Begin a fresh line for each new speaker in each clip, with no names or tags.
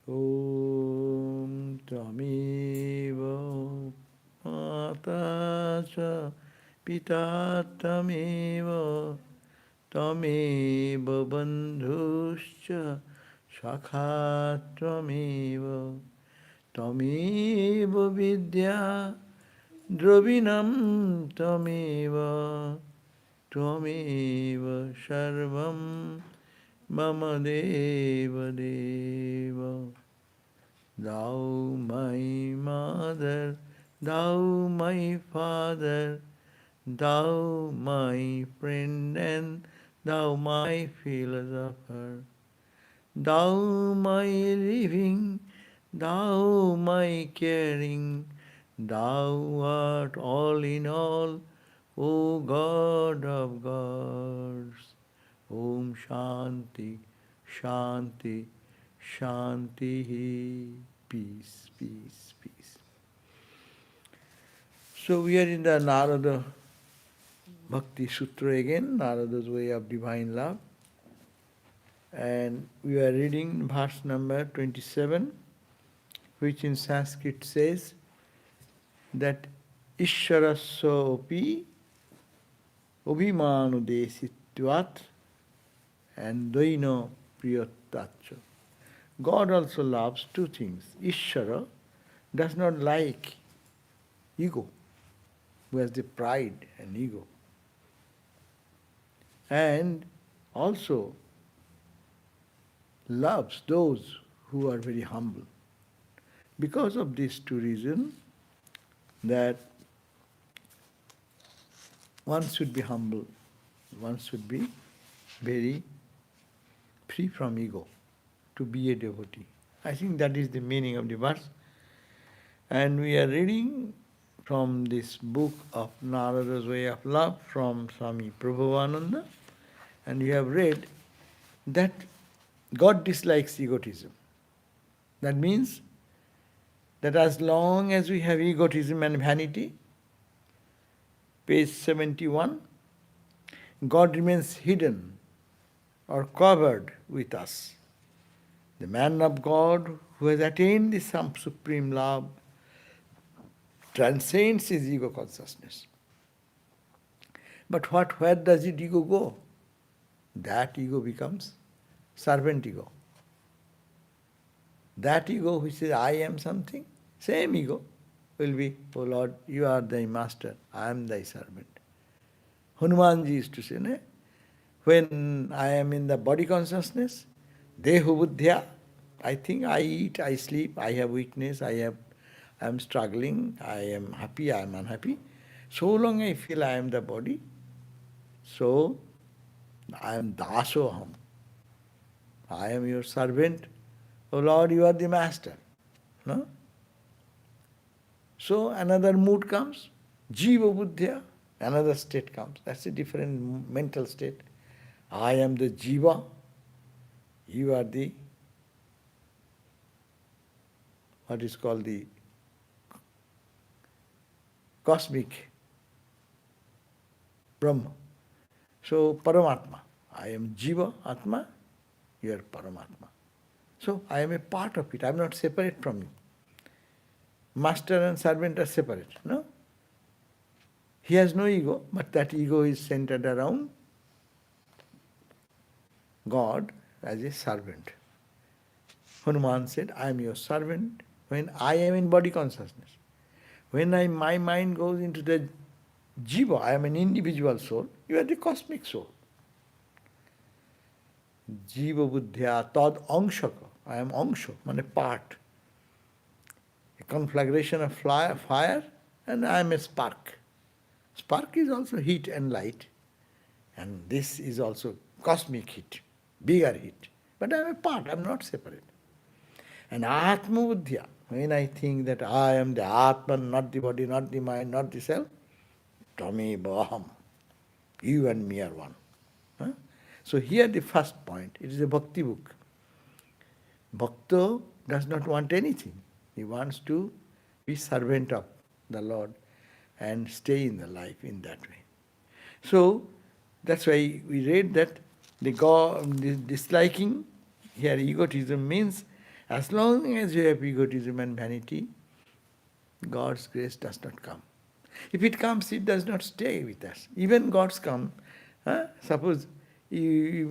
Om Tameva Mata Cha Pita Tameva Tameva Bandhuscha Shakha Tameva Tameva Vidya Dravinam Tameva Tvameva Sarvam Mama Deva Deva. Thou my mother, thou my father, thou my friend and thou my philosopher, thou my living, thou my caring, thou art all in all, O God of gods. Om Shanti, Shanti, Shanti. Peace, peace, peace. So we are in the Narada Bhakti Sutra again, Narada's way of divine love. And we are reading verse number 27, which in Sanskrit says that Ishwarasya opi Abhimanu desitvat and Dvaino priyotacha. God also loves two things. Ishvara does not like ego, who has the pride and ego. And also loves those who are very humble. Because of these two reasons, that one should be humble, one should be very free from ego to be a devotee. I think that is the meaning of the verse. And we are reading from this book of Narada's Way of Love from Swami Prabhupada. And we have read that God dislikes egotism. That means that as long as we have egotism and vanity, page 71, God remains hidden or covered with us. The man of God who has attained this supreme love transcends his ego consciousness. But where does it ego go? That ego becomes servant ego. That ego which says, I am something, same ego will be, oh Lord, you are thy master, I am thy servant. Hanumanji used to say, ne? When I am in the body consciousness, dehu buddhya, I think I eat, I sleep, I have weakness, I am struggling, I am happy, I am unhappy. So long I feel I am the body, so I am dasoham. I am your servant. Oh Lord, you are the master. No? So another mood comes, jiva buddhya, another state comes. That's a different mental state. I am the jiva, you are the, what is called the cosmic Brahma. So Paramatma. I am jiva, Atma, you are Paramatma. So I am a part of it, I am not separate from you. Master and servant are separate, no? He has no ego, but that ego is centered around God as a servant. Hanuman said, I am your servant when I am in body consciousness. When my mind goes into the jiva, I am an individual soul, you are the cosmic soul. Jiva buddhya tad angshaka, I am angsha, means a part. A conflagration of fire, and I am a spark. Spark is also heat and light, and this is also cosmic heat, bigger heat. But I am a part, I am not separate. And Atma Buddhya, when I think that I am the Atman, not the body, not the mind, not the self, Tami Baham, you and me are one. Huh? So here the first point, it is a bhakti book. Bhakta does not want anything. He wants to be servant of the Lord and stay in the life in that way. So that's why we read that the disliking, here egotism means As long as you have egotism and vanity, God's grace does not come. If it comes, it does not stay with us. Even God's come. Suppose the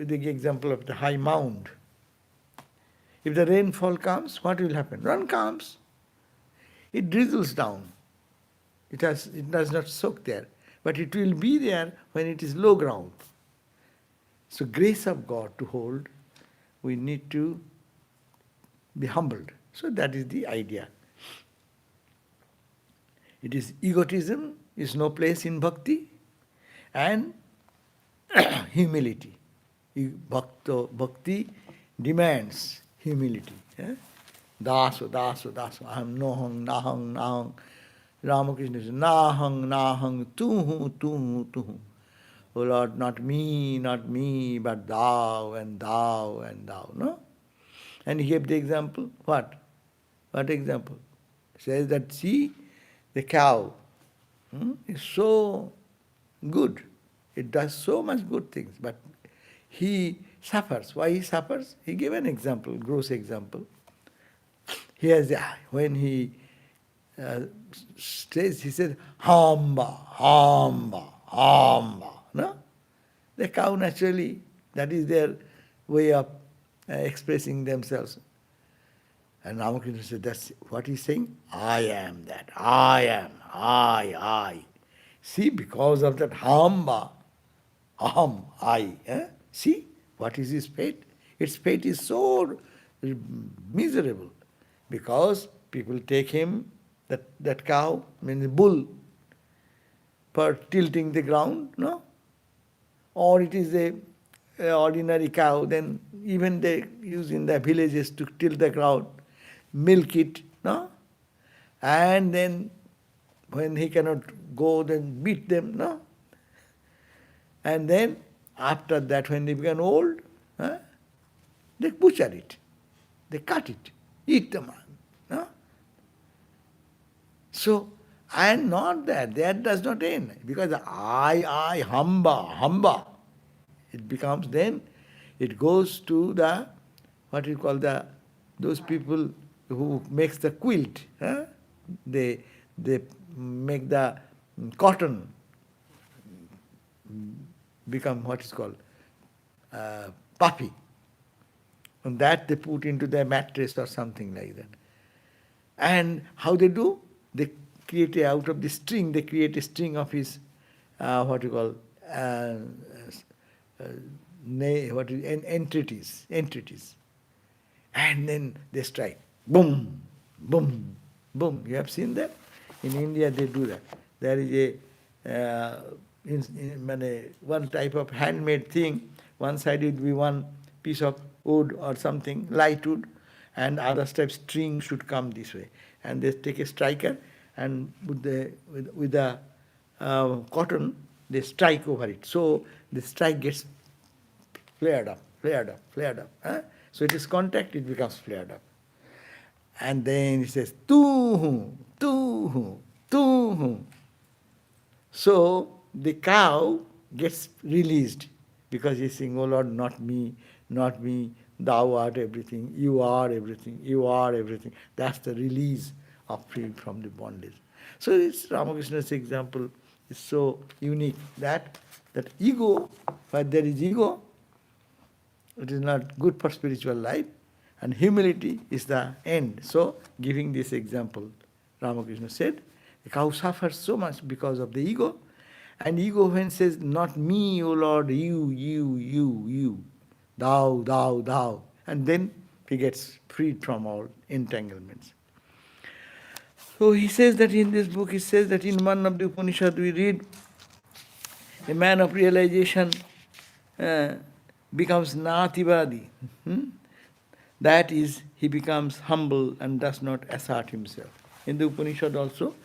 example of the high mound. If the rainfall comes, what will happen? Rain comes. It drizzles down. It does not soak there. But it will be there when it is low ground. So grace of God to hold, we need to be humbled. So that is the idea. It is egotism is no place in bhakti, and humility. Bhakti demands humility. Daso, daso, daso. Aham nohang, nahang, nahang. Ramakrishna says, nahang, nahang, tuhu, tuhu, tuhu. O Lord, not me, but thou, and thou, and thou. No? And he gave the example. What? What example? Says that, see, the cow is so good. It does so much good things, but he suffers. Why he suffers? He gave an example, gross example. He has, when he stays, he says, hamba, hamba, hamba. No? The cow naturally, that is their way of expressing themselves. And Ramakrishna said, that's what he's saying. I am that. I am. I. See, because of that hamba, aham, I. See, what is his fate? Its fate is so miserable. Because people take him, that cow, the bull, for tilting the ground, no? Or it is a ordinary cow, then even they use in the villages to tilt the ground, milk it, no? And then when he cannot go, then beat them, no? And then after that, when they become old, they butcher it, they cut it, eat the man, no? So, and not that does not end, because I, hamba, it becomes then, it goes to the, what you call those people who makes the quilt, they make the cotton become what is called puffy. And that they put into their mattress or something like that. And how they do? They create out of the string, they create a string of his, entities. And then they strike. Boom, boom, boom. You have seen that? In India they do that. There is one type of handmade thing. One side would be one piece of wood or something, light wood, and other type string should come this way. And they take a striker and with the cotton, they strike over it. So the strike gets flared up. So it is contact, it becomes flared up. And then it says, tuhu, tuhu, tuhu. So the cow gets released because he's saying, oh Lord, not me, thou art everything, you are everything. That's the release of freedom from the bondage. So it's Ramakrishna's example is so unique that ego, where there is ego, it is not good for spiritual life, and humility is the end. So, giving this example, Ramakrishna said, the cow suffers so much because of the ego, and ego when says, not me, O Lord, you, thou, and then he gets freed from all entanglements. So he says that in this book, he says that in one of the Upanishad we read, a man of realization becomes nativadi. That is, he becomes humble and does not assert himself. In the Upanishad also,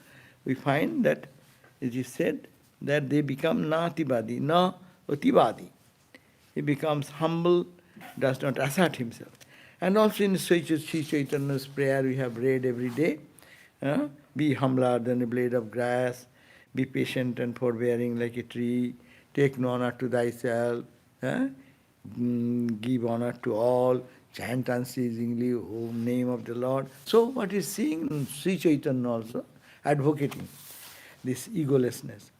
we find that it is said that they become nativadi, na ativadi. He becomes humble, does not assert himself. And also in Sri Chaitanya's prayer we have read every day, be humbler than a blade of grass, be patient and forbearing like a tree, take no honor to thyself, give honor to all, chant unceasingly, Om name of the Lord. So what is seeing Sri Chaitanya also advocating this egolessness.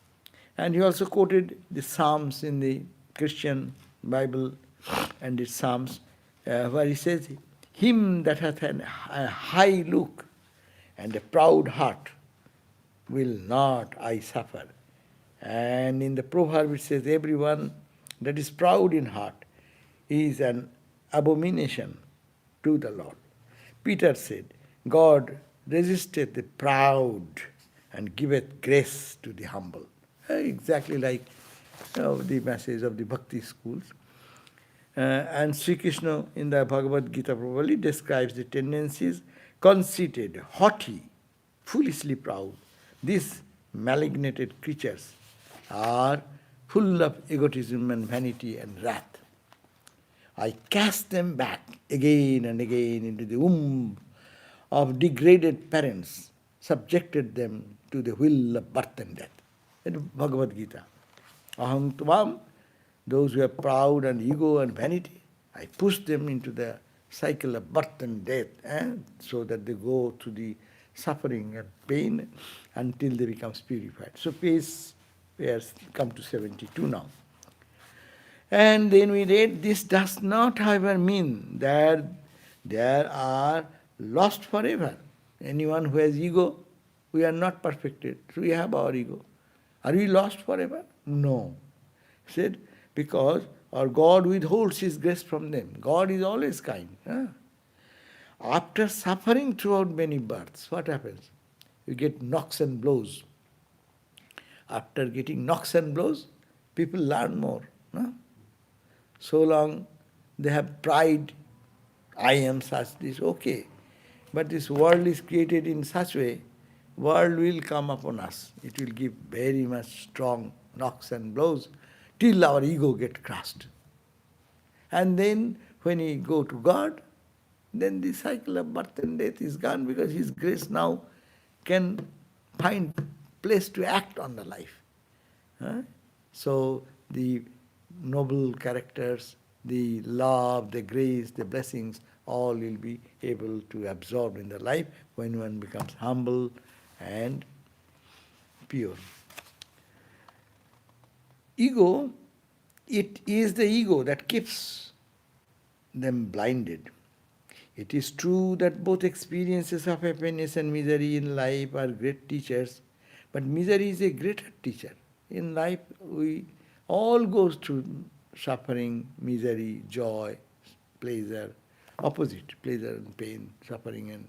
And he also quoted the Psalms in the Christian Bible and the Psalms, where he says, him that hath a high look and a proud heart will not I suffer. And in the proverb it says, everyone that is proud in heart is an abomination to the Lord. Peter said, God resisteth the proud and giveth grace to the humble. Exactly like the message of the bhakti schools. And Sri Krishna in the Bhagavad Gita probably describes the tendencies conceited, haughty, foolishly proud. These malignant creatures are full of egotism and vanity and wrath. I cast them back again and again into the womb of degraded parents, subjected them to the will of birth and death. In Bhagavad Gita. Aham tvam, those who are proud and ego and vanity, I push them into the cycle of birth and death, so that they go through the suffering and pain until they become purified. So pace, we have come to 72 now. And then we read, this does not, however, mean that there are lost forever. Anyone who has ego, we are not perfected, so we have our ego. Are we lost forever? No. He said, because our God withholds His grace from them. God is always kind. After suffering throughout many births, what happens? You get knocks and blows. After getting knocks and blows, people learn more. So long they have pride, I am such, this, okay. But this world is created in such way, world will come upon us. It will give very much strong knocks and blows till our ego get crushed. And then when we go to God, then the cycle of birth and death is gone, because His grace now can find place to act on the life. So the noble characters, the love, the grace, the blessings, all will be able to absorb in the life when one becomes humble and pure. Ego, it is the ego that keeps them blinded. It is true that both experiences of happiness and misery in life are great teachers, but misery is a greater teacher. In life, we all go through suffering, misery, joy, pleasure, opposite, pleasure and pain, suffering and...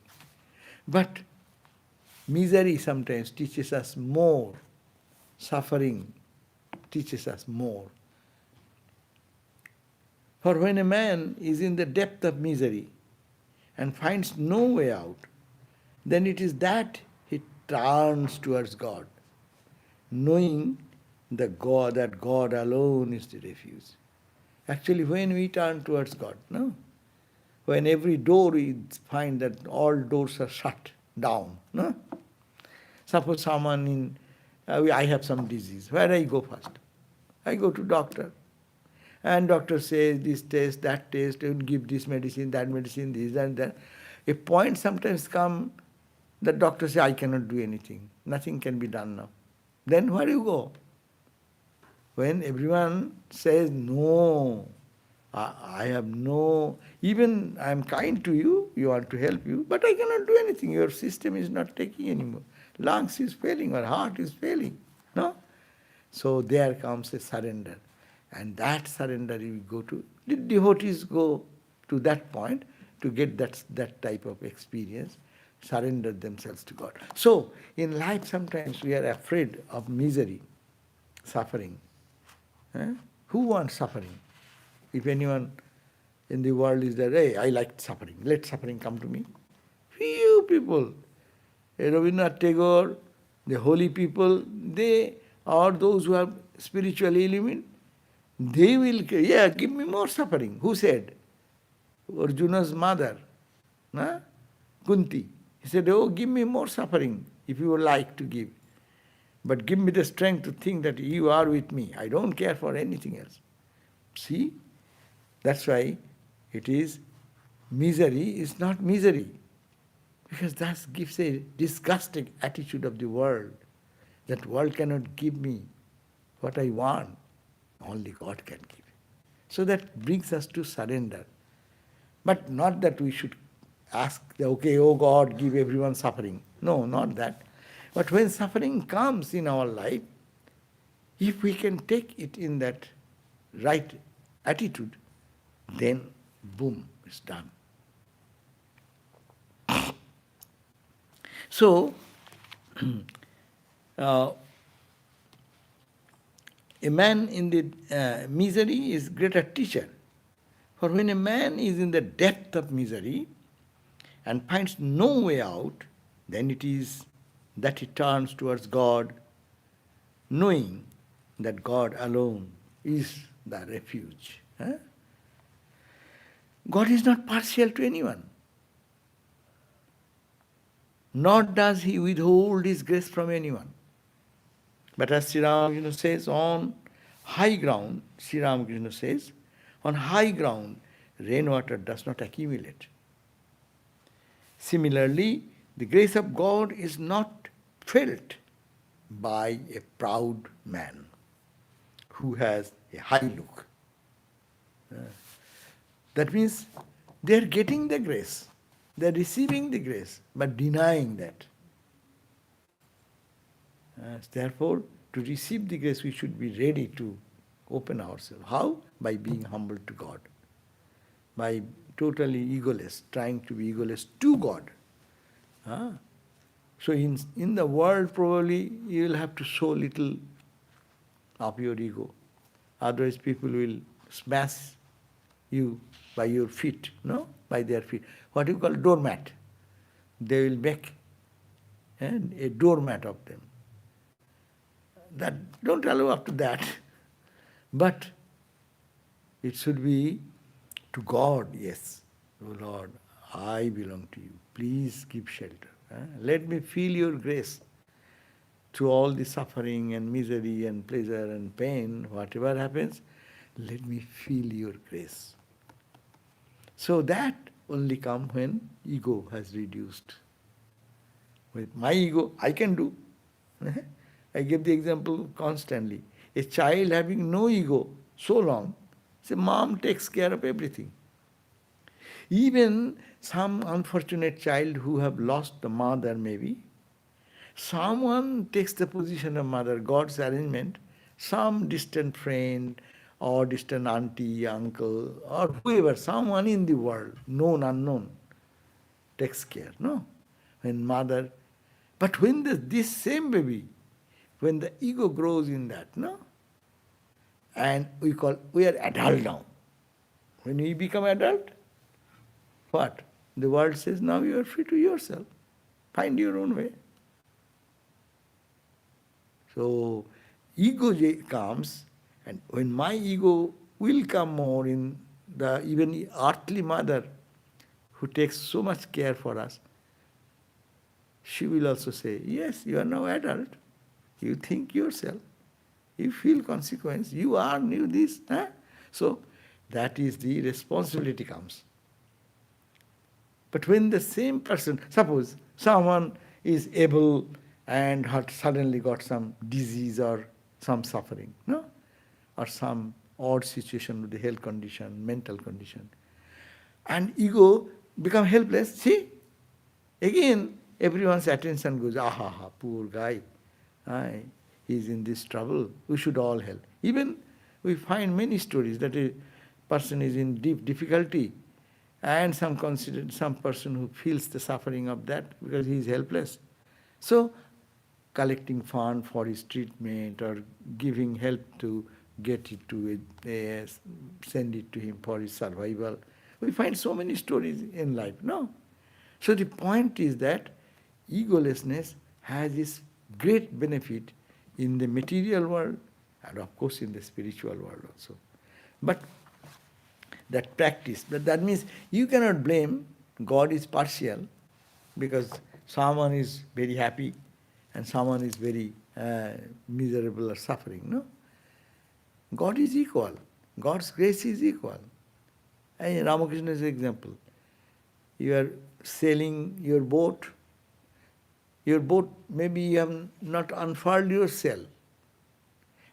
But misery sometimes teaches us more, suffering teaches us more. For when a man is in the depth of misery and finds no way out, then it is that he turns towards God, knowing that God alone is the refuge. Actually, when we turn towards God, no? When every door we find that all doors are shut down, no? Suppose someone in, I have some disease, where I go first? I go to doctor. And doctor says this test, that test, and give this medicine, this and that. A point sometimes come, the doctor says, I cannot do anything. Nothing can be done now. Then where you go? When everyone says, no, I have no, even I am kind to you, you want to help you, but I cannot do anything. Your system is not taking anymore. Lungs is failing or heart is failing. No? So there comes a surrender. And that surrender you go to, the devotees go to that point to get that type of experience, surrender themselves to God. So in life sometimes we are afraid of misery, suffering. Who wants suffering? If anyone in the world is there, hey, I like suffering, let suffering come to me. Few people. Rabindranath Tagore, the holy people, they are those who are spiritually illumined. They will, give me more suffering. Who said? Arjuna's mother, Kunti. He said, oh, give me more suffering if you would like to give. But give me the strength to think that you are with me. I don't care for anything else. See? That's why it is misery is not misery. Because that gives a disgusting attitude of the world. That world cannot give me what I want. Only God can give. So that brings us to surrender. But not that we should ask, okay, oh God, give everyone suffering. No, not that. But when suffering comes in our life, if we can take it in that right attitude, then boom, it's done. So, a man in the misery is greater teacher. For when a man is in the depth of misery and finds no way out, then it is that he turns towards God, knowing that God alone is the refuge. God is not partial to anyone, nor does he withhold his grace from anyone. But as Sri Ramakrishna says, on high ground, Sri Ramakrishna says, on high ground, rainwater does not accumulate. Similarly, the grace of God is not felt by a proud man who has a high look. That means they are getting the grace, they are receiving the grace, but denying that. Therefore, to receive the grace, we should be ready to open ourselves. How? By being humble to God. By totally egoless, trying to be egoless to God. So in the world, probably you will have to show little of your ego. Otherwise, people will smash you by your feet, no? By their feet. What you call doormat. They will make a doormat of them. That don't allow up to that. But it should be to God, yes. Oh Lord, I belong to you. Please give shelter. Let me feel your grace through all the suffering and misery and pleasure and pain, whatever happens, let me feel your grace. So that only comes when ego has reduced. With my ego, I can do. I give the example constantly. A child having no ego so long, say, mom takes care of everything. Even some unfortunate child who have lost the mother maybe, someone takes the position of mother, God's arrangement, some distant friend or distant auntie, uncle, or whoever, someone in the world, known, unknown, takes care, no? When mother, but when this same baby, when the ego grows in that, no? And we are adult now. When we become adult, what? The world says, now you are free to yourself. Find your own way. So, ego comes, and when my ego will come more in the even earthly mother who takes so much care for us, she will also say, yes, you are now adult. You think yourself. You feel consequence. You are new this. So, that is the responsibility comes. But when the same person, suppose someone is able and had suddenly got some disease or some suffering, no? Or some odd situation with the health condition, mental condition, and ego become helpless, see? Again, everyone's attention goes, poor guy, he's in this trouble, we should all help. Even we find many stories that a person is in deep difficulty, and some person who feels the suffering of that because he is helpless. So, collecting fund for his treatment or giving help to get it to send it to him for his survival. We find so many stories in life, no? So the point is that egolessness has this great benefit in the material world and of course in the spiritual world also. But that practice, that means you cannot blame God is partial because someone is very happy and someone is very miserable or suffering, no? God is equal. God's grace is equal. Ramakrishna's example. You are sailing your boat. Your boat, maybe you have not unfurled your sail,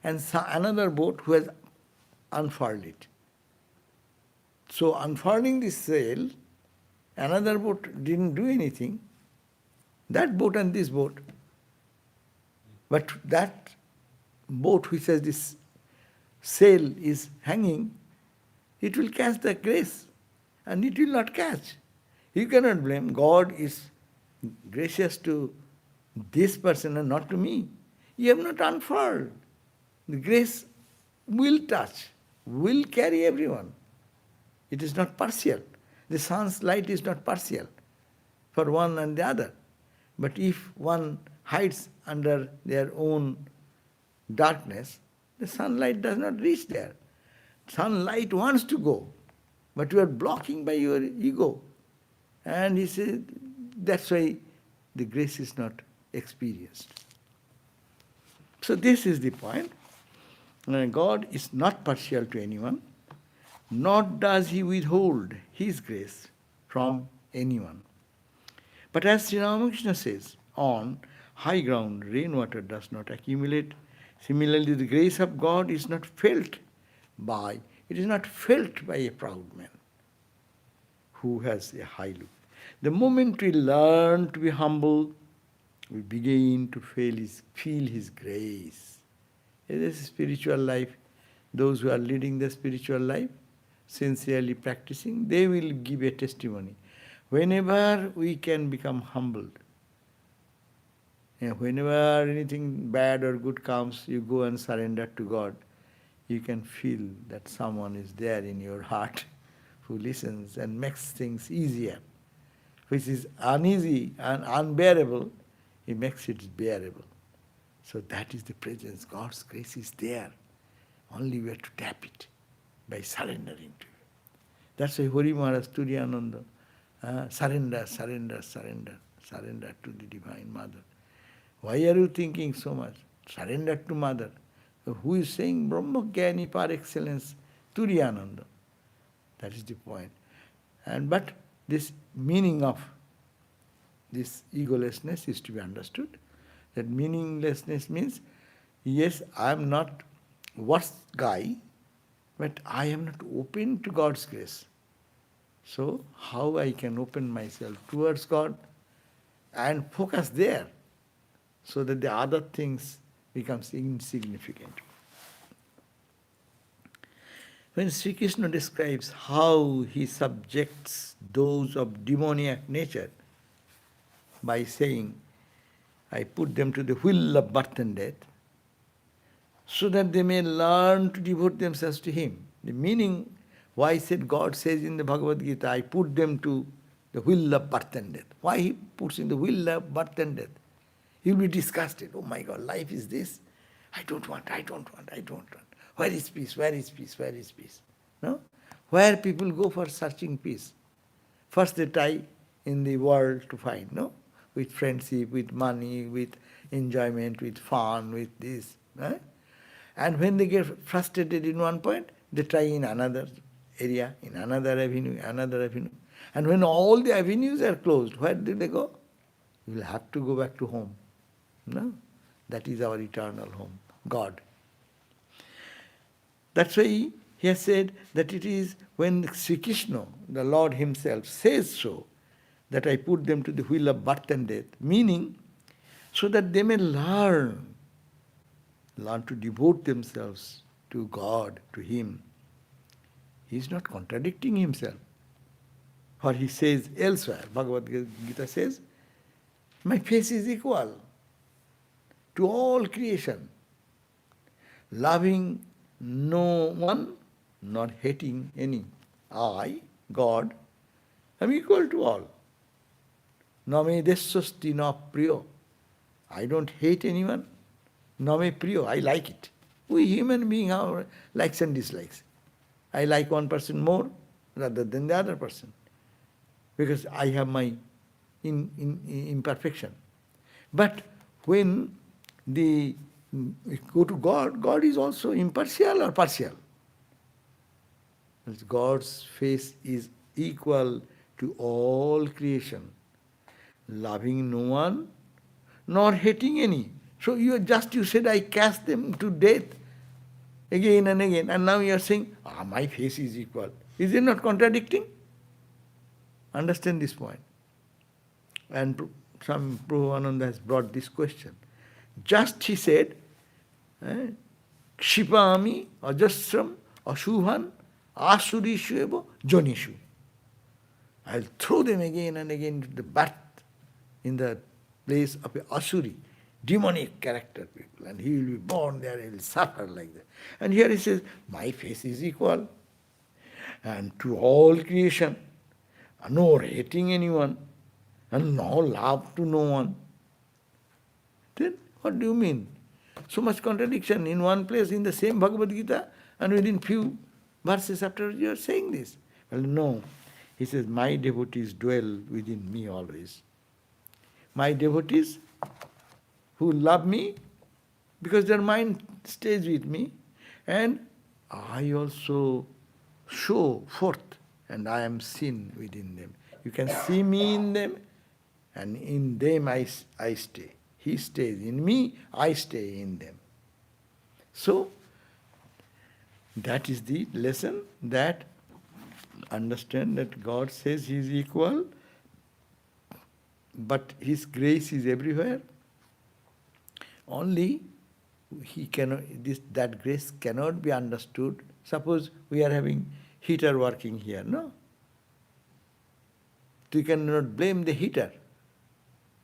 and another boat who has unfurled it. So unfurling the sail, another boat didn't do anything. That boat and this boat. But that boat which has this sail is hanging, it will catch the grace and it will not catch. You cannot blame. God is gracious to this person and not to me. You have not unfurled. The grace will touch, will carry everyone. It is not partial. The sun's light is not partial for one and the other. But if one hides under their own darkness, the sunlight does not reach there. Sunlight wants to go, but you are blocking by your ego. And he said, that's why the grace is not experienced. So this is the point. God is not partial to anyone, nor does he withhold his grace from anyone. But as Sri Ramakrishna says, on high ground rainwater does not accumulate. Similarly, the grace of God is not felt by a proud man who has a high look. The moment we learn to be humble, we begin to feel his grace. It is spiritual life. Those who are leading the spiritual life, sincerely practicing, they will give a testimony. Whenever we can become humbled, whenever anything bad or good comes, you go and surrender to God. You can feel that someone is there in your heart who listens and makes things easier. Which is uneasy and unbearable, he makes it bearable. So that is the presence. God's grace is there. Only we have to tap it by surrendering to it. That's why Hari Maharaj Turiyananda, surrender, surrender, surrender, surrender to the Divine Mother. Why are you thinking so much? Surrender to Mother. Who is saying Brahma Jnani par excellence? Turiyananda. That is the point. But this meaning of this egolessness is to be understood. That meaninglessness means, yes, I am not worst guy, but I am not open to God's grace. So how I can open myself towards God and focus there so that the other things becomes insignificant. When Sri Krishna describes how he subjects those of demoniac nature by saying, I put them to the wheel of birth and death, so that they may learn to devote themselves to him. The meaning, why said God says in the Bhagavad Gita, I put them to the wheel of birth and death. Why he puts in the wheel of birth and death? He will be disgusted. Oh my God, life is this. I don't want. Where is peace? Where is peace? Where is peace? No? Where people go for searching peace. First they try in the world to find, no? With friendship, with money, with enjoyment, with fun, with this. Right? And when they get frustrated in one point, they try in another area, in another avenue, another avenue. And when all the avenues are closed, where do they go? You will have to go back to home. No? That is our eternal home, God. That's why he has said that it is when Sri Krishna, the Lord himself, says so, that I put them to the wheel of birth and death, meaning so that they may learn to devote themselves to God, to him. He is not contradicting himself. For he says elsewhere, Bhagavad Gita says, my face is equal to all creation, loving no one, nor hating any. I, God, am equal to all. Name dessosti na priyo. I don't hate anyone. Name priyo, I like it. We human beings have likes and dislikes. I like one person more rather than the other person, because I have my imperfection. But when we go to God, God is also impartial or partial. God's face is equal to all creation, loving no one, nor hating any. So you said, I cast them to death again and now you are saying, my face is equal. Is it not contradicting? Understand this point. And some Prabhupada has brought this question. Just he said, Kshipami, Ajasram, Ashubhan, Asurishu eva, Jonishu. I'll throw them again and again into the birth, in the place of a Asuri, demonic character people, and he will be born there, he will suffer like that. And here he says, my face is equal, and to all creation, no hating anyone, and no love to no one. Then what do you mean? So much contradiction in one place in the same Bhagavad Gita, and within few verses after you are saying this. Well, no. He says, my devotees dwell within me always. My devotees who love me, because their mind stays with me, and I also show forth, and I am seen within them. You can see me in them, and in them I stay. He stays in me, I stay in them. So, that is the lesson, that understand that God says He is equal, but His grace is everywhere. Only He cannot, that grace cannot be understood. Suppose we are having heater working here, no? You cannot blame the heater.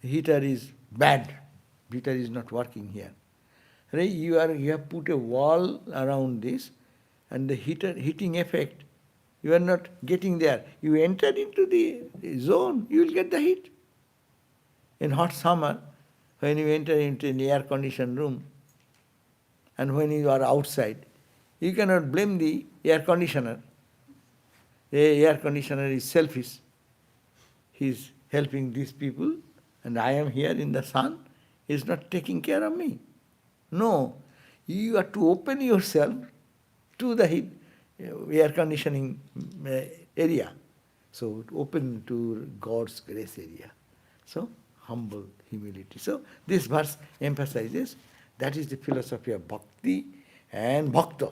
The heater is bad. Heater is not working here. Right? You have put a wall around this, and the heating effect, you are not getting there. You enter into the zone, you will get the heat. In hot summer, when you enter into an air-conditioned room, and when you are outside, you cannot blame the air conditioner. The air conditioner is selfish. He is helping these people, and I am here in the sun. He is not taking care of me. No, you have to open yourself to the heat, air conditioning area. So open to God's grace area. So humble humility. So this verse emphasizes that is the philosophy of bhakti and bhakta.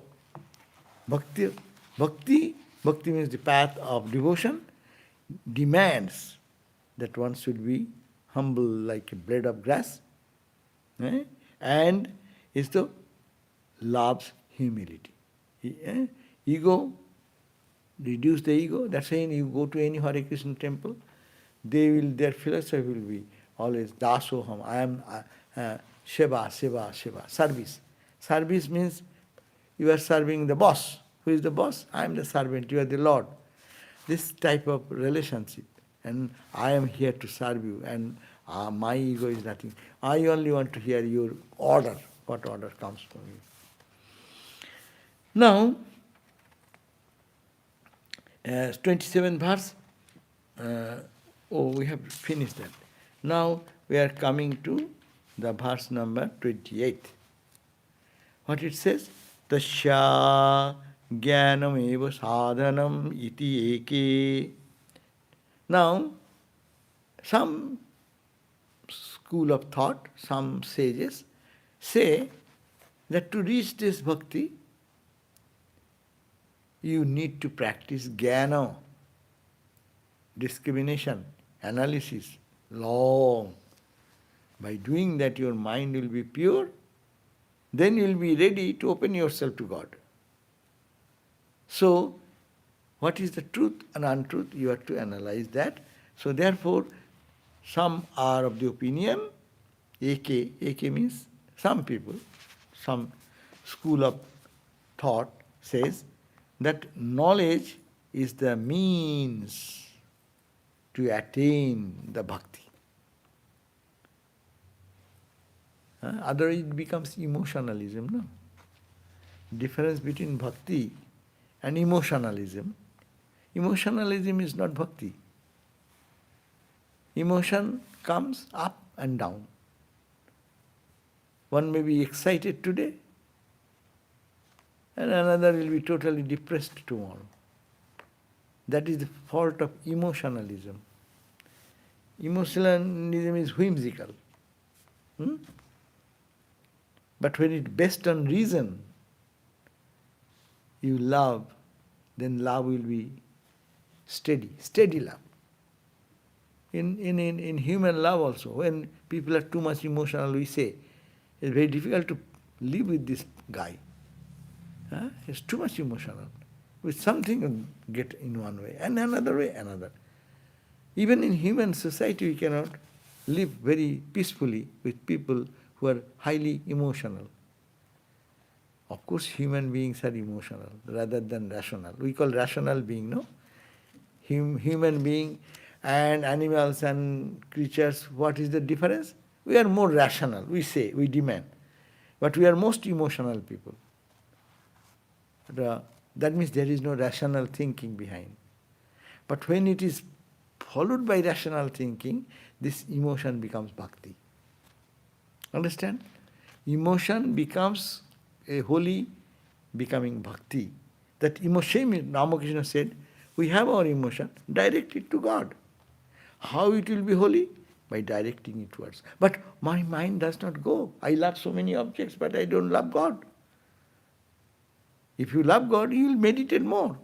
Bhakti means the path of devotion, demands that one should be humble like a blade of grass, and is the loves humility. Ego, reduce the ego. That's why you go to any Hare Krishna temple, their philosophy will be always dasoham. I am seva, service. Service means you are serving the boss. Who is the boss? I am the servant, you are the Lord. This type of relationship. And I am here to serve you, and my ego is nothing. I only want to hear your order, what order comes from you. Now, 27th verse, we have finished that. Now we are coming to the verse number 28. What it says? Tasya jnanam eva sadhanam iti eke. Now, some school of thought, some sages say that to reach this bhakti, you need to practice jnana, discrimination, analysis, long. By doing that, your mind will be pure, then you will be ready to open yourself to God. So, what is the truth and untruth? You have to analyze that. So therefore, some are of the opinion, AK means some people, some school of thought says that knowledge is the means to attain the bhakti. Otherwise it becomes emotionalism, no? Difference between bhakti and emotionalism. Emotionalism is not bhakti. Emotion comes up and down. One may be excited today, and another will be totally depressed tomorrow. That is the fault of emotionalism. Emotionalism is whimsical. Hmm? But when it's based on reason, you love, then love will be steady love. In human love also, when people are too much emotional, we say, it's very difficult to live with this guy. Huh? He's too much emotional. With something get in one way, and another way, another. Even in human society, we cannot live very peacefully with people who are highly emotional. Of course, human beings are emotional rather than rational. We call rational being, no? Human being and animals and creatures, what is the difference? We are more rational, we say, we demand. But we are most emotional people. That means there is no rational thinking behind. But when it is followed by rational thinking, this emotion becomes bhakti. Understand? Emotion becomes a holy, becoming bhakti. That emotion, Ramakrishna said, we have our emotion, direct it to God. How it will be holy? By directing it towards. But my mind does not go. I love so many objects, but I don't love God. If you love God, you will meditate more.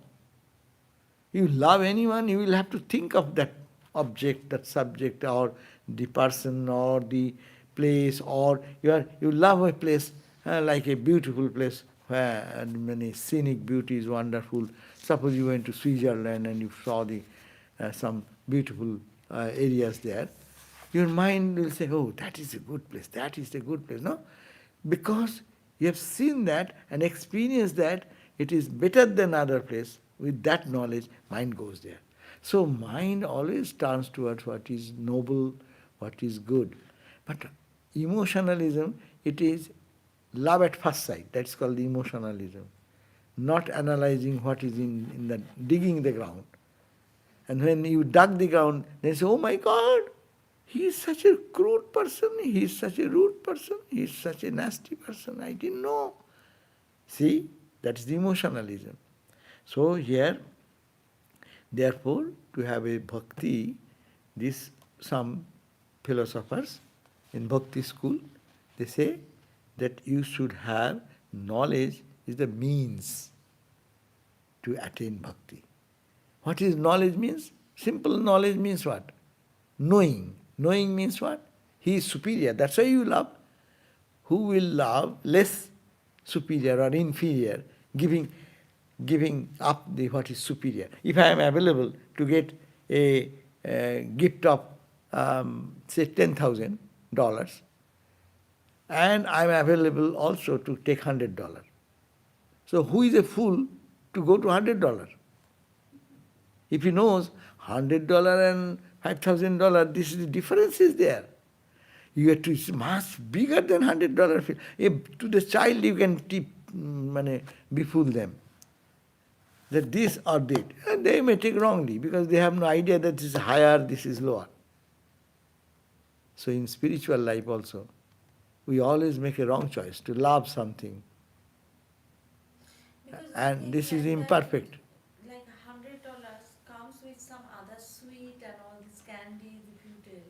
You love anyone, you will have to think of that object, that subject, or the person, or the place, or you love a place like a beautiful place where many scenic beauty is wonderful. Suppose you went to Switzerland and you saw some beautiful areas there. Your mind will say, oh, that is a good place, that is a good place. No? Because you have seen that and experienced that it is better than other place. With that knowledge, mind goes there. So mind always turns towards what is noble, what is good. But emotionalism, it is love at first sight. That's called the emotionalism. Not analyzing what is in the digging the ground. And when you dug the ground, they say, oh my God, he is such a crude person, he is such a rude person, he is such a nasty person, I didn't know. See, that's the emotionalism. So here, therefore, to have a bhakti, some philosophers in bhakti school, they say that you should have knowledge is the means to attain bhakti. What is knowledge means? Simple knowledge means what? Knowing. Knowing means what? He is superior. That's why you love. Who will love less superior or inferior, giving up what is superior? If I am available to get a gift of, say, $10,000, and I am available also to take $100. So who is a fool to go to $100? If he knows $100 and $5,000, the difference is there. You have to, it's much bigger than $100. If to the child you can befool them that this or that, and they may take wrongly because they have no idea that this is higher, this is lower. So in spiritual life also, we always make a wrong choice to love something, and this is imperfect.
Like $100 comes with some other sweet and all this candy, if you tell,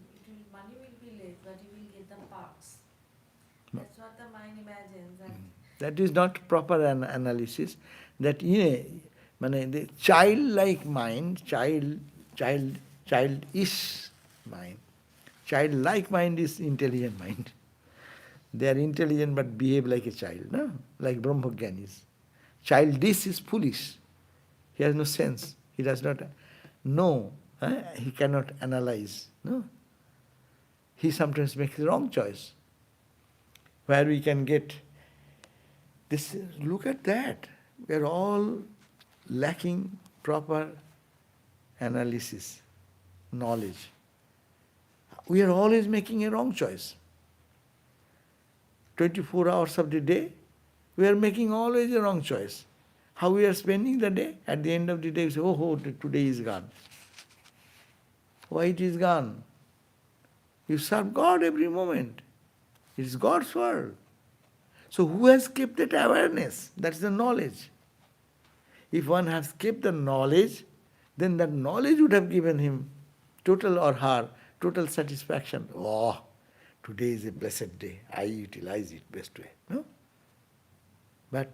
money will be less, but you will get the perks. That's what the mind imagines. And
that is not proper analysis. That the childlike mind, childish mind. Childlike mind is intelligent mind. They are intelligent but behave like a child, no? Like Brahmagyanis. Childish is foolish. He has no sense. He does not know. He cannot analyze. No? He sometimes makes the wrong choice. Where we can get this, look at that. We are all lacking proper analysis, knowledge. We are always making a wrong choice. 24 hours of the day, we are making always a wrong choice. How we are spending the day? At the end of the day, we say, oh, today is gone. Why it is gone? You serve God every moment. It is God's world. So who has kept that awareness? That's the knowledge. If one has kept the knowledge, then that knowledge would have given him total or her total satisfaction. Oh, today is a blessed day. I utilize it best way. No? But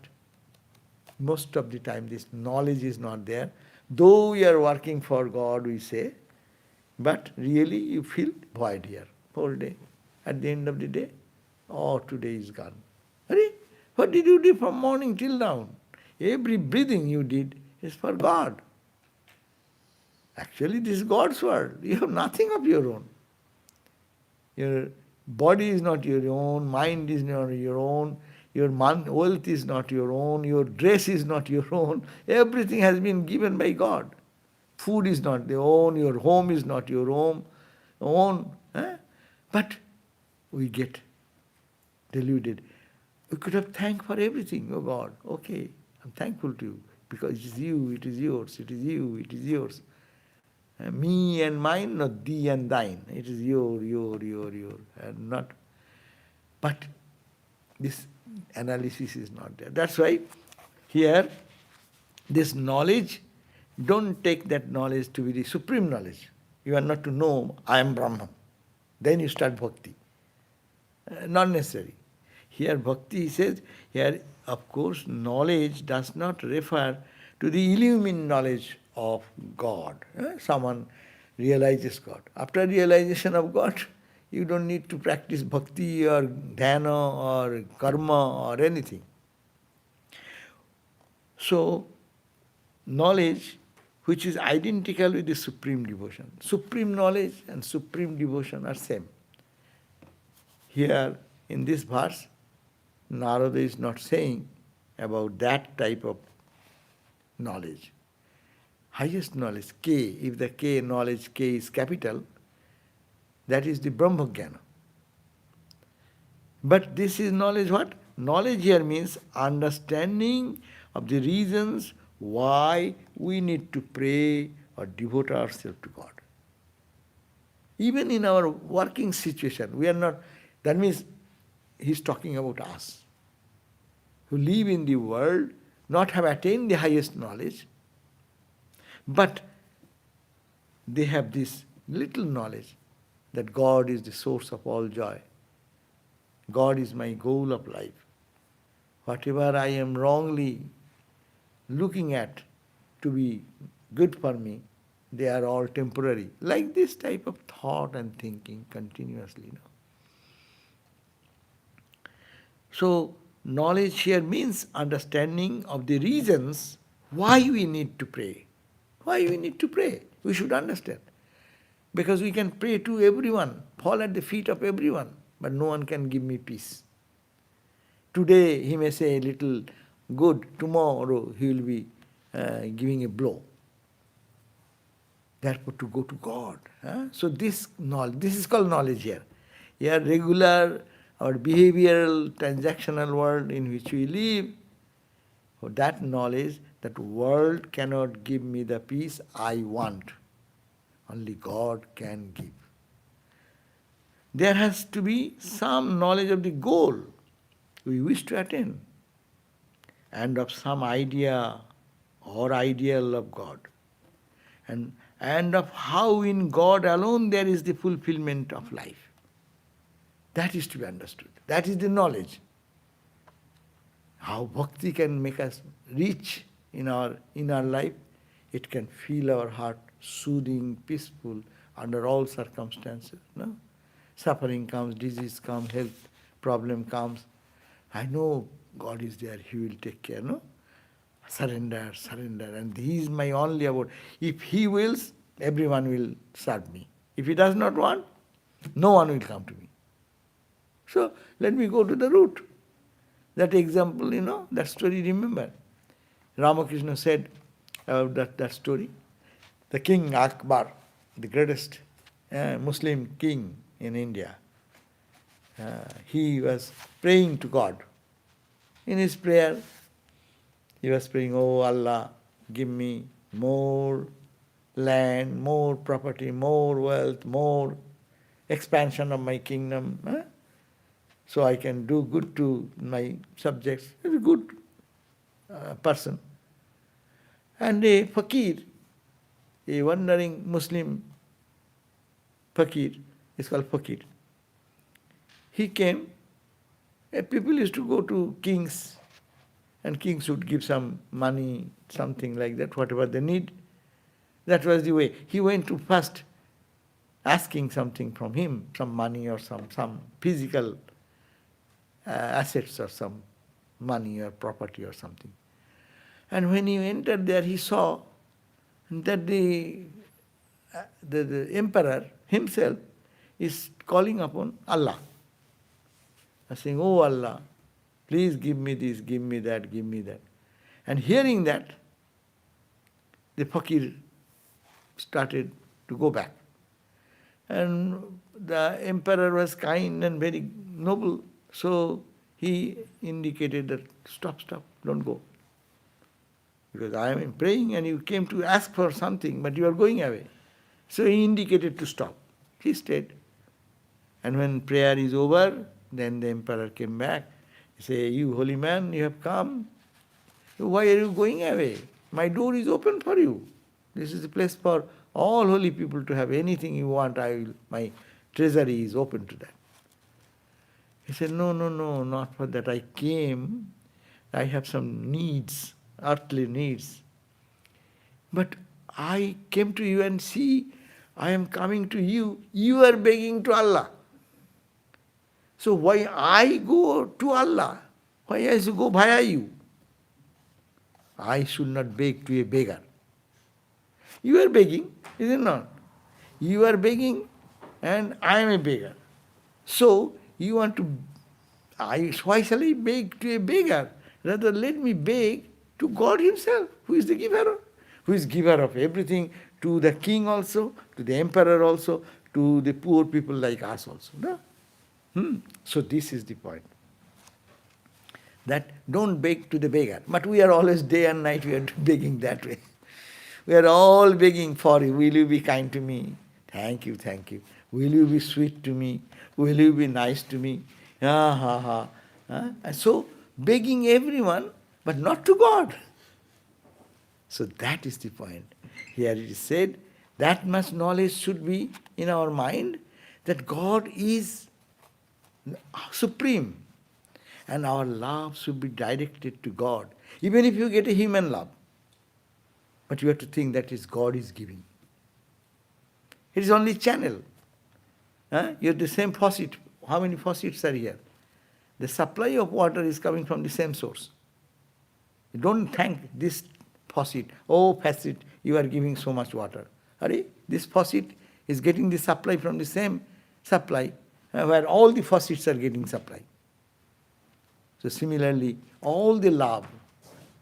most of the time this knowledge is not there. Though we are working for God, we say, but really you feel void here whole day. At the end of the day, oh, today is gone. Arey, what did you do from morning till now? Every breathing you did is for God. Actually, this is God's world. You have nothing of your own. Your body is not your own, mind is not your own, your wealth is not your own, your dress is not your own. Everything has been given by God. Food is not your own, your home is not your own. But we get deluded. We could have thanked for everything. Oh God, okay, I'm thankful to you because it is you, it is yours, it is you, it is yours. Me and mine, not thee and thine. It is your, and not. But this analysis is not there. That's why here, this knowledge, don't take that knowledge to be the supreme knowledge. You are not to know, I am Brahman. Then you start bhakti. Not necessary. Here bhakti says, here of course knowledge does not refer to the illumined knowledge of God. Someone realizes God. After realization of God, you don't need to practice bhakti or dhyana or karma or anything. So, knowledge which is identical with the supreme devotion. Supreme knowledge and supreme devotion are same. Here, in this verse, Narada is not saying about that type of knowledge. Highest knowledge, K, if the K knowledge, K is capital, that is the Brahma Jnana. But this is knowledge what? Knowledge here means understanding of the reasons why we need to pray or devote ourselves to God. Even in our working situation, we are not, that means he's talking about us, who live in the world, not have attained the highest knowledge, but they have this little knowledge that God is the source of all joy. God is my goal of life. Whatever I am wrongly looking at to be good for me, they are all temporary. Like this type of thought and thinking continuously. So, knowledge here means understanding of the reasons why we need to pray. Why we need to pray? We should understand. Because we can pray to everyone, fall at the feet of everyone, but no one can give me peace. Today he may say a little good, tomorrow he will be giving a blow. Therefore to go to God. So this knowledge, this is called knowledge here. Here regular or behavioral, transactional world in which we live, for that knowledge, that world cannot give me the peace I want. Only God can give. There has to be some knowledge of the goal we wish to attain and of some idea or ideal of God and of how in God alone there is the fulfillment of life. That is to be understood. That is the knowledge. How bhakti can make us rich in our life. It can feel our heart soothing, peaceful under all circumstances. No? Suffering comes, disease comes, health problem comes. I know God is there, He will take care. No? Surrender, surrender. And He is my only abode. If He wills, everyone will serve me. If He does not want, no one will come to me. So let me go to the root. That example, that story, remember. Ramakrishna said about that story. The King Akbar, the greatest Muslim king in India, he was praying to God. In his prayer, he was praying, "Oh Allah, give me more land, more property, more wealth, more expansion of my kingdom, so I can do good to my subjects." He's a good person. And a fakir, a wandering Muslim fakir, is called fakir. He came, people used to go to kings, and kings would give some money, something like that, whatever they need. That was the way. He went to first asking something from him, some money or some physical assets or some money or property or something. And when he entered there, he saw that the emperor himself is calling upon Allah, saying, "Oh Allah, please give me this, give me that, give me that." And hearing that, the fakir started to go back. And the emperor was kind and very noble, so he indicated that, stop, don't go. Because I am praying and you came to ask for something, but you are going away. So he indicated to stop. He stayed. And when prayer is over, then the emperor came back. He said, "You holy man, you have come. Why are you going away? My door is open for you. This is a place for all holy people to have anything you want. My treasury is open to that." He said, No, not for that. I came, I have some needs, earthly needs. But I came to you and see, I am coming to you, you are begging to Allah. So why I go to Allah? Why I should go via you? I should not beg to a beggar. You are begging, is it not? You are begging and I am a beggar. So you want to, why shall I beg to a beggar? Rather let me beg to God himself, who is the giver, who is giver of everything, to the king also, to the emperor also, to the poor people like us also. No? So this is the point. That don't beg to the beggar. But we are always day and night we are begging that way. We are all begging for you. Will you be kind to me? Thank you. Will you be sweet to me? Will you be nice to me? And so begging everyone, but not to God. So that is the point. Here it is said, that much knowledge should be in our mind, that God is supreme. And our love should be directed to God. Even if you get a human love, but you have to think that is God is giving. It is only channel. You have the same faucet. How many faucets are here? The supply of water is coming from the same source. You don't thank this faucet. Oh, faucet, you are giving so much water. This faucet is getting the supply from the same supply where all the faucets are getting supply. So similarly, all the love,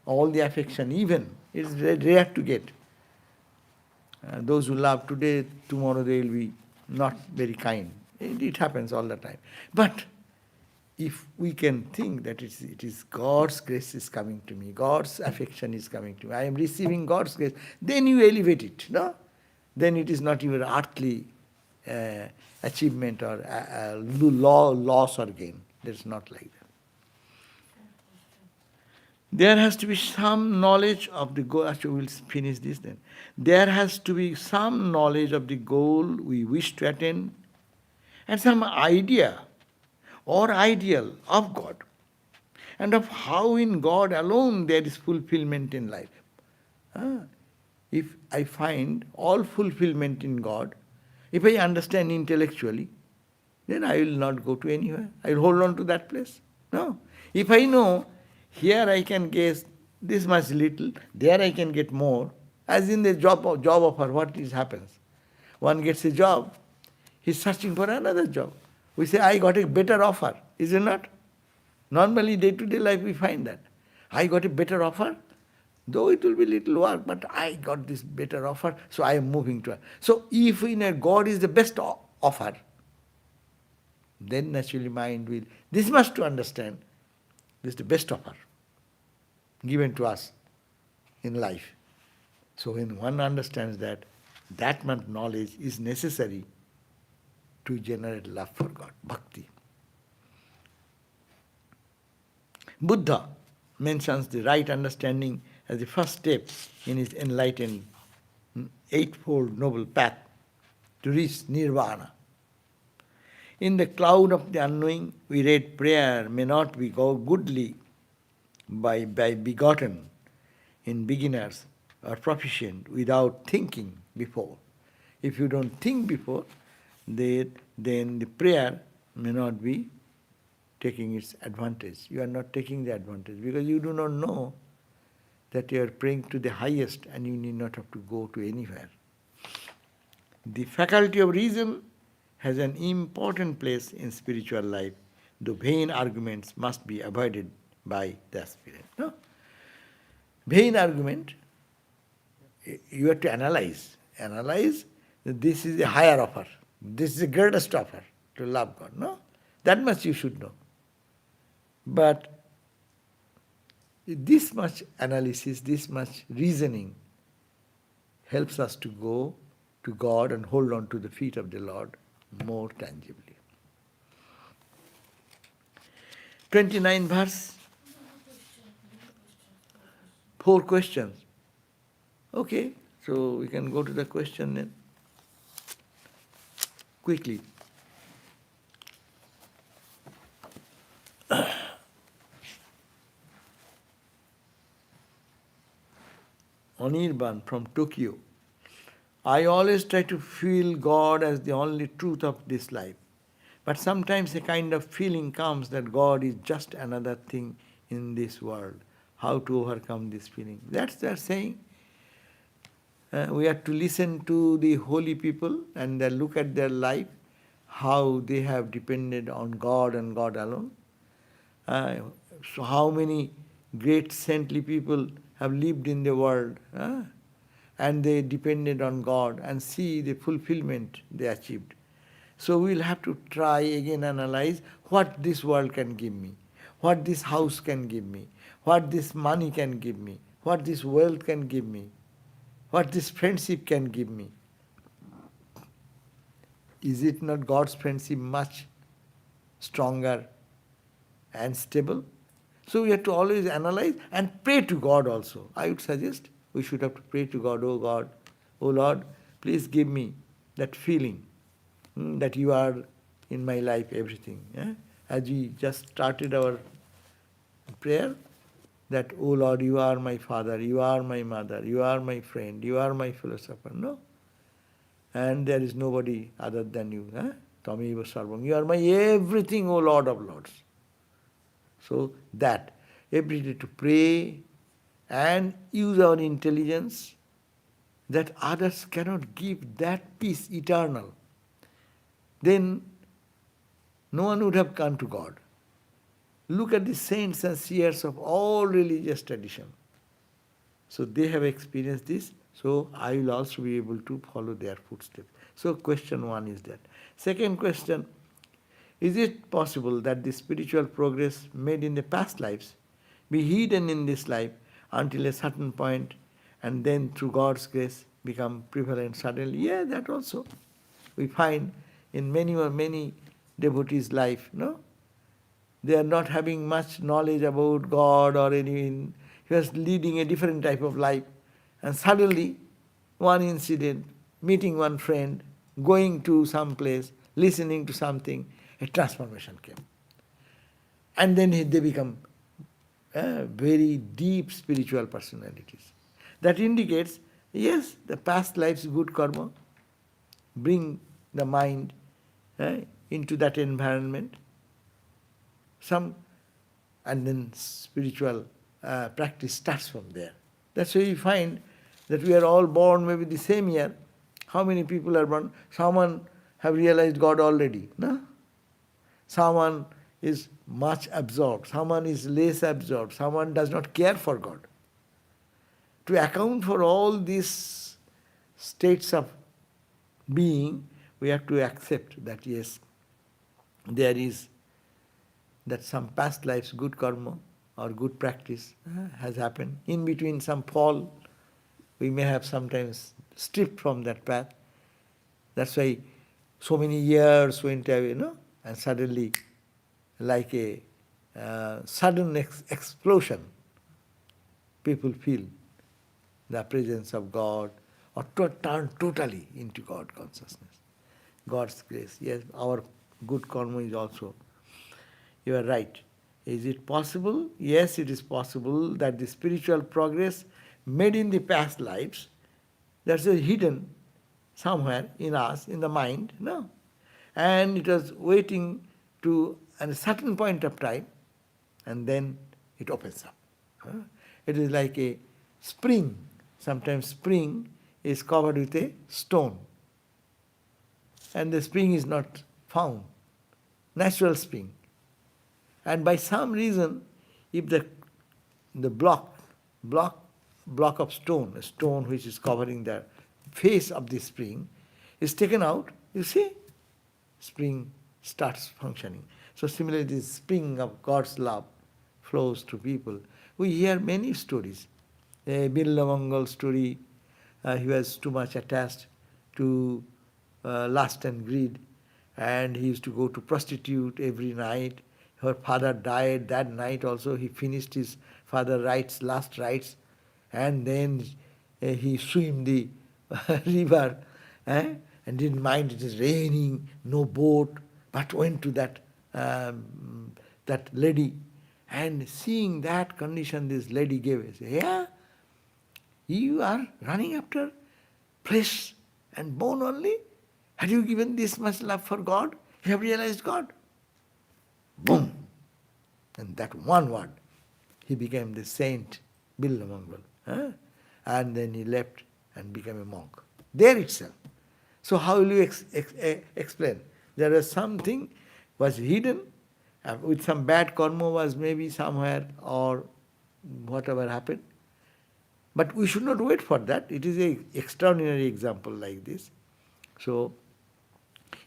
all the affection, even, it is rare to get. Those who love today, tomorrow they will be not very kind. It happens all the time. But if we can think that it is God's grace is coming to me, God's affection is coming to me, I am receiving God's grace, then you elevate it. No? Then it is not your earthly achievement or loss or gain. It is not like that. There has to be some knowledge of the goal. Actually, we'll finish this then. There has to be some knowledge of the goal we wish to attain and some idea or ideal of God and of how in God alone there is fulfillment in life. If I find all fulfillment in God, if I understand intellectually, then I will not go to anywhere. I will hold on to that place. No. If I know here I can get this much little, there I can get more, as in the job offer, what happens? One gets a job, he's searching for another job. We say, I got a better offer, is it not? Normally, day-to-day life we find that. I got a better offer, though it will be little work, but I got this better offer, so I am moving to it. So if in a God is the best offer, then naturally mind will, this much to understand, this is the best offer given to us in life. So when one understands that, that much knowledge is necessary to generate love for God, bhakti. Buddha mentions the right understanding as the first step in his enlightenment eightfold noble path to reach nirvana. In the cloud of the unknowing, we read prayer may not be goodly by begotten in beginners or proficient without thinking before. If you don't think before, then the prayer may not be taking its advantage. You are not taking the advantage because you do not know that you are praying to the highest and you need not have to go to anywhere. The faculty of reason has an important place in spiritual life. The vain arguments must be avoided by the aspirant. No? Vain argument, you have to analyze. Analyze that this is a higher offer. This is the greatest offer to love God. No? That much you should know. But this much analysis, this much reasoning helps us to go to God and hold on to the feet of the Lord more tangibly. 29 verse. 4 questions. Okay, so we can go to the question then. Quickly. Anirban from Tokyo. I always try to feel God as the only truth of this life. But sometimes a kind of feeling comes that God is just another thing in this world. How to overcome this feeling? That's their saying. We have to listen to the holy people and then look at their life, how they have depended on God and God alone. So how many great saintly people have lived in the world and they depended on God and see the fulfillment they achieved. So we'll have to try again analyze what this world can give me, what this house can give me, what this money can give me, what this wealth can give me, what this friendship can give me. Is it not God's friendship much stronger and stable? So we have to always analyze and pray to God also. I would suggest we should have to pray to God, oh God, oh Lord, please give me that feeling that you are in my life everything. As we just started our prayer, that, oh Lord, you are my father, you are my mother, you are my friend, you are my philosopher. No? And there is nobody other than you. Tameva sarvam. You are my everything, O Lord of Lords. So that, every day to pray and use our intelligence that others cannot give that peace eternal. Then no one would have come to God. Look at the saints and seers of all religious tradition. So they have experienced this, so I will also be able to follow their footsteps. So question 1 is that. Second question, is it possible that the spiritual progress made in the past lives be hidden in this life until a certain point and then through God's grace become prevalent suddenly? Yeah, that also. We find in many devotees' life, no? They are not having much knowledge about God or anything. He was leading a different type of life. And suddenly, one incident, meeting one friend, going to some place, listening to something, a transformation came. And then they become very deep spiritual personalities. That indicates, yes, the past life's good karma bring the mind into that environment. And then spiritual practice starts from there. That's why you find that we are all born maybe the same year. How many people are born? Someone have realized God already, no? Someone is much absorbed, someone is less absorbed, someone does not care for God. To account for all these states of being, we have to accept that yes, there is that some past lives good karma or good practice has happened. In between some fall, we may have sometimes stripped from that path. That's why so many years went away, and suddenly, like a sudden explosion, people feel the presence of God, or to turn totally into God consciousness. God's grace. Yes, our good karma is also. You are right. Is it possible? Yes, it is possible that the spiritual progress made in the past lives, that's hidden somewhere in us, in the mind, no? And it was waiting to a certain point of time, and then it opens up. It is like a spring. Sometimes spring is covered with a stone, and the spring is not found. Natural spring. And by some reason, if the block of stone, a stone which is covering the face of the spring, is taken out, you see, spring starts functioning. So similarly, this spring of God's love flows to people. We hear many stories. A Billamangal story, he was too much attached to lust and greed, and he used to go to prostitute every night. Her father died that night also. He finished his father's last rites, and then he swam the river, and didn't mind it is raining, no boat, but went to that lady. And seeing that condition this lady gave, he said, yeah, you are running after flesh and bone only? Had you given this much love for God? You have realized God? Boom! And that one word, he became the saint, Billamangal. And then he left and became a monk. There itself. So how will you explain? There was something was hidden, with some bad karma was maybe somewhere, or whatever happened. But we should not wait for that. It is an extraordinary example like this. So,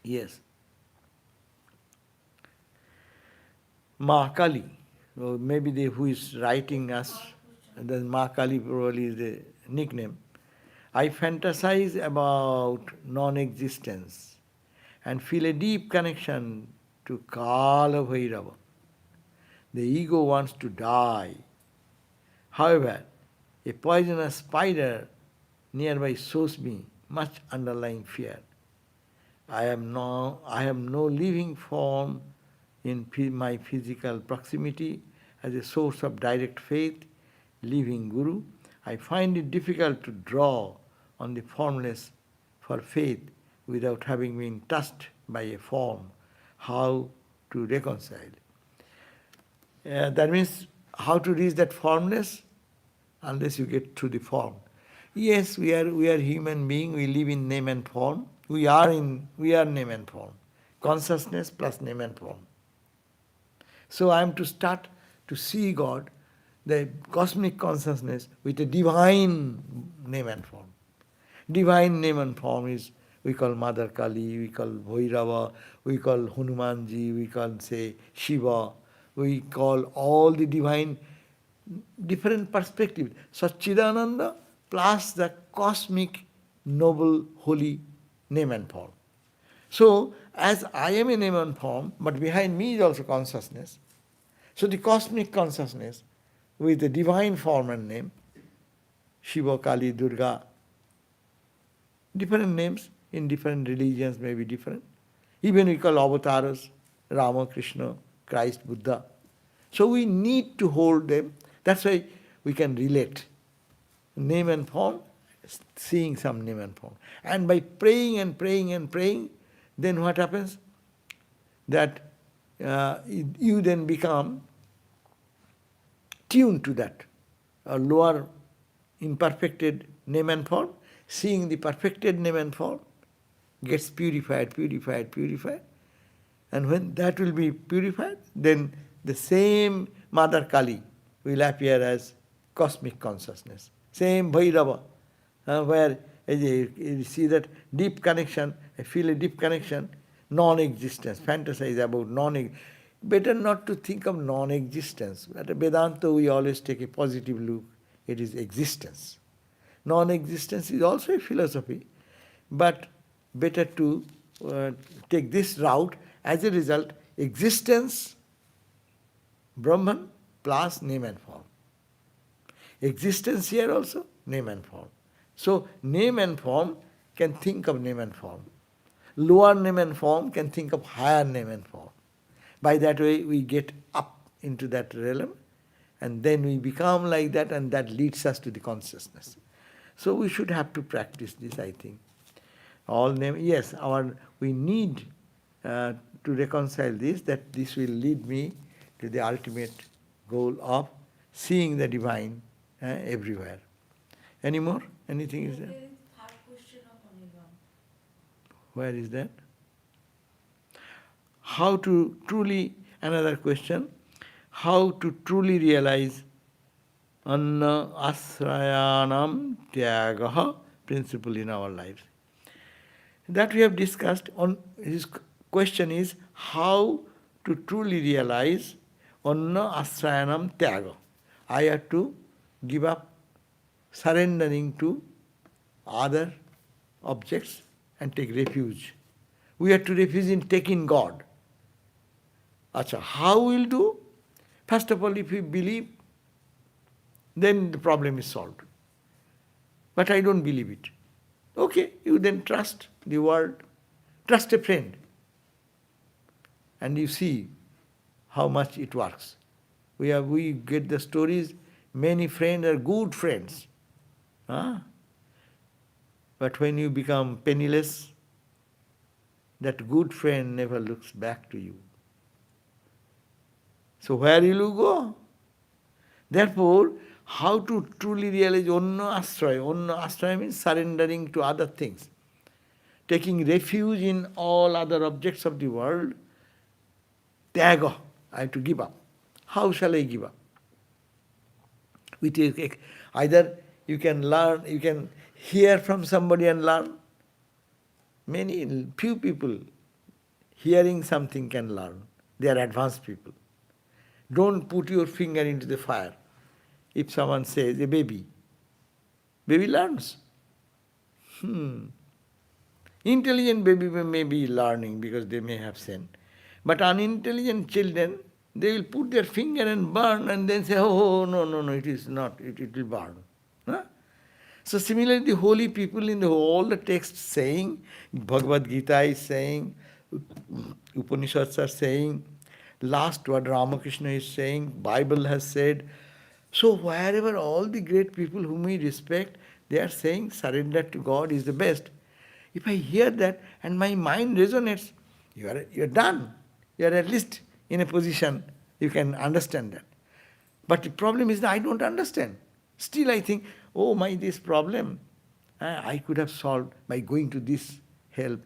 yes. Mahakali, or maybe who is writing us, then Mahakali probably is the nickname. I fantasize about non-existence and feel a deep connection to Kala Bhairava. The ego wants to die. However, a poisonous spider nearby shows me much underlying fear. I have no living form in my physical proximity as a source of direct faith, living Guru. I find it difficult to draw on the formless for faith without having been touched by a form. How to reconcile? That means how to reach that formless? Unless you get through the form. Yes, we are human being, we live in name and form. We are name and form. Consciousness plus name and form. So I am to start to see God, the cosmic consciousness, with a divine name and form. Divine name and form is, we call Mother Kali, we call Bhairava, we call Hanumanji, we call, say, Shiva, we call all the divine, different perspectives. Satchidananda plus the cosmic, noble, holy name and form. So, as I am a name and form, but behind me is also consciousness. So the cosmic consciousness with the divine form and name, Shiva, Kali, Durga, different names in different religions may be different. Even we call avatars, Rama, Krishna, Christ, Buddha. So we need to hold them. That's why we can relate. Name and form, seeing some name and form. And by praying and praying and praying, then what happens? That you then become tuned to that lower imperfected name and form. Seeing the perfected name and form gets purified. And when that will be purified, then the same Mother Kali will appear as cosmic consciousness. Same Bhairava, where you see that deep connection, I feel a deep connection, non-existence, fantasize about non-existence. Better not to think of non-existence. At Vedanta we always take a positive look. It is existence. Non-existence is also a philosophy, but better to take this route. As a result, existence, Brahman plus name and form. Existence here also, name and form. So name and form can think of name and form. Lower name and form can think of higher name and form. By that way we get up into that realm, and then we become like that, and that leads us to the consciousness. So we should have to practice this, I think. All name, yes, we need to reconcile this, that this will lead me to the ultimate goal of seeing the divine everywhere. Any more? Anything is there?
There is third question of Anirban.
Where is that? How to truly, another question, how to truly realize anna asrayanam tyagaha principle in our lives. That we have discussed. On his question is how to truly realize anna asrayanam tyaga. I have to give up surrendering to other objects and take refuge. We have to refuge in taking God. Acha, how we'll do? First of all, if we believe, then the problem is solved. But I don't believe it. Okay, you then trust the world, trust a friend, and you see how much it works. We get the stories, many friends are good friends. Huh? But when you become penniless, that good friend never looks back to you. So where will you go? Therefore, how to truly realize Onna Asraya? Onna Asraya means surrendering to other things. Taking refuge in all other objects of the world. Tyaga, I have to give up. How shall I give up? Either you can learn, you can hear from somebody and learn. Few people hearing something can learn. They are advanced people. Don't put your finger into the fire. If someone says, a baby learns. Intelligent baby may be learning because they may have sense. But unintelligent children, they will put their finger and burn and then say, oh, no, it is not, it will burn. Huh? So similarly, the holy people in all the texts saying, Bhagavad Gita is saying, Upanishads are saying, last what Ramakrishna is saying, Bible has said. So wherever all the great people whom we respect, they are saying surrender to God is the best. If I hear that and my mind resonates, you are done. You are at least in a position you can understand that. But the problem is that I don't understand. Still I think, oh this problem, I could have solved by going to this help,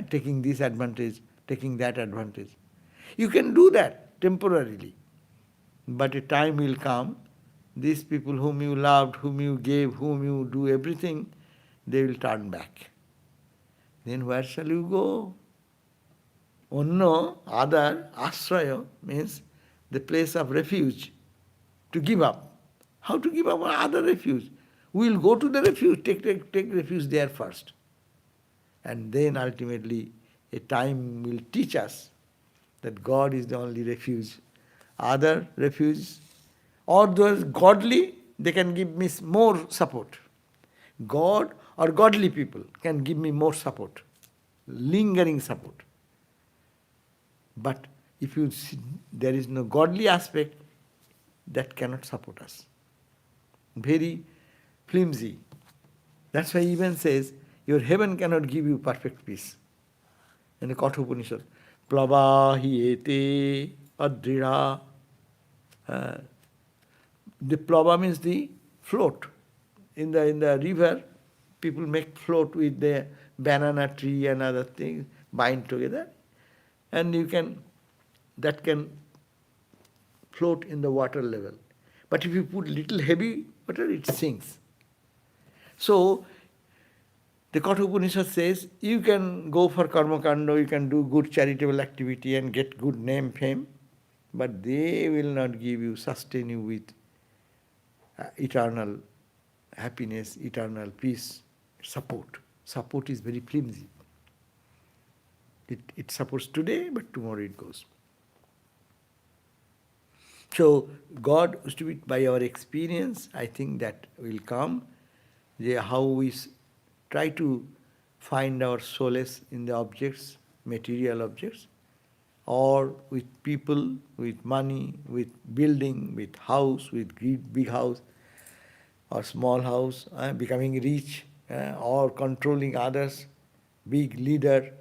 taking this advantage, taking that advantage. You can do that temporarily. But a time will come, these people whom you loved, whom you gave, whom you do everything, they will turn back. Then where shall you go? Onno, other, asraya means the place of refuge. To give up. How to give up other refuge? We will go to the refuge, take refuge there first. And then ultimately a time will teach us that God is the only refuge. Other refuge, or those godly, they can give me more support. God or godly people can give me more support, lingering support. But if you see, there is no godly aspect, that cannot support us. Very flimsy. That's why he even says, your heaven cannot give you perfect peace. In the Katha Upanishad, Plavahiyete adrida. The plava means the float. In the river, people make float with the banana tree and other things, bind together, and that can float in the water level. But if you put little heavy water, it sinks. So, the Katha Upanishad says, you can go for karma kanda, you can do good charitable activity and get good name, fame, but they will not give you, sustain you with eternal happiness, eternal peace, support. Support is very flimsy. It supports today, but tomorrow it goes. So God is to be, by our experience, I think that will come how we try to find our solace in the objects, material objects, or with people, with money, with building, with house, with big house or small house, becoming rich or controlling others, big leader,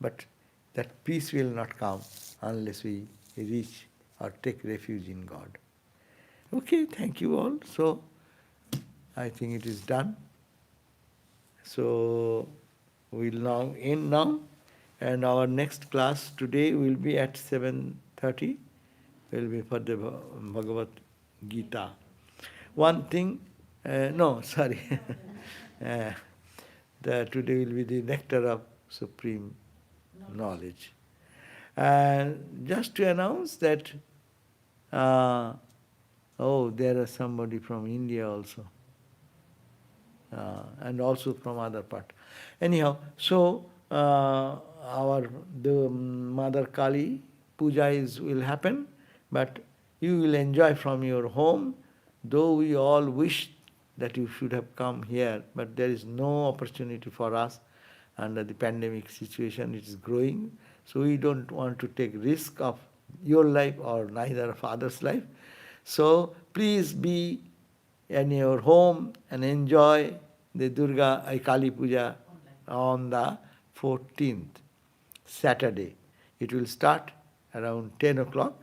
but that peace will not come unless we reach or take refuge in God. Okay, thank you all. So, I think it is done. So, we'll now end now, and our next class today will be at 7:30. Will be for the Bhagavad Gita. One thing, no, sorry. uh, today will be the nectar of supreme knowledge. And just to announce that, oh, there is somebody from India also. And also from other part. Anyhow, so the Mother Kali puja will happen, but you will enjoy from your home, though we all wish that you should have come here, but there is no opportunity for us under the pandemic situation. It is growing, so we don't want to take risk of your life or neither of others' life. So please be in your home and enjoy the Kali Puja on the 14th, Saturday. It will start around 10 o'clock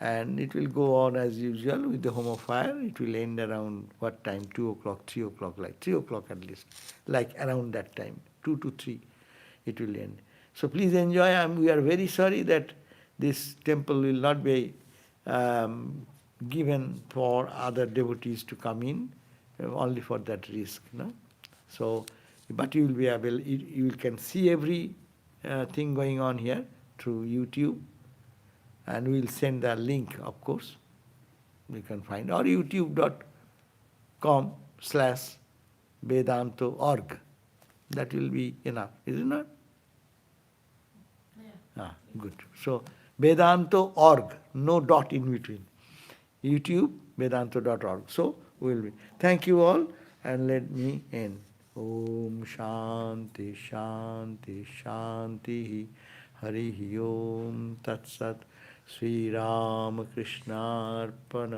and it will go on as usual with the home of fire. It will end around what time? 2 o'clock, 3 o'clock, like 3 o'clock at least, like around that time, 2 to 3 it will end. So please enjoy. We are very sorry that this temple will not be given for other devotees to come in, only for that risk. No? So, but you will be able, you can see every thing going on here through YouTube, and we will send the link, of course. You can find, or youtube.com/Vedanto.org. That will be enough, is it not? Good. So, Vedanto.org, no dot in between. YouTube, Vedanto.org. So, we will be. Thank you all, and let me end. Om Shanti Shanti Shanti Harihi Om Tat Sat Sri Ram Krishna Arpanam.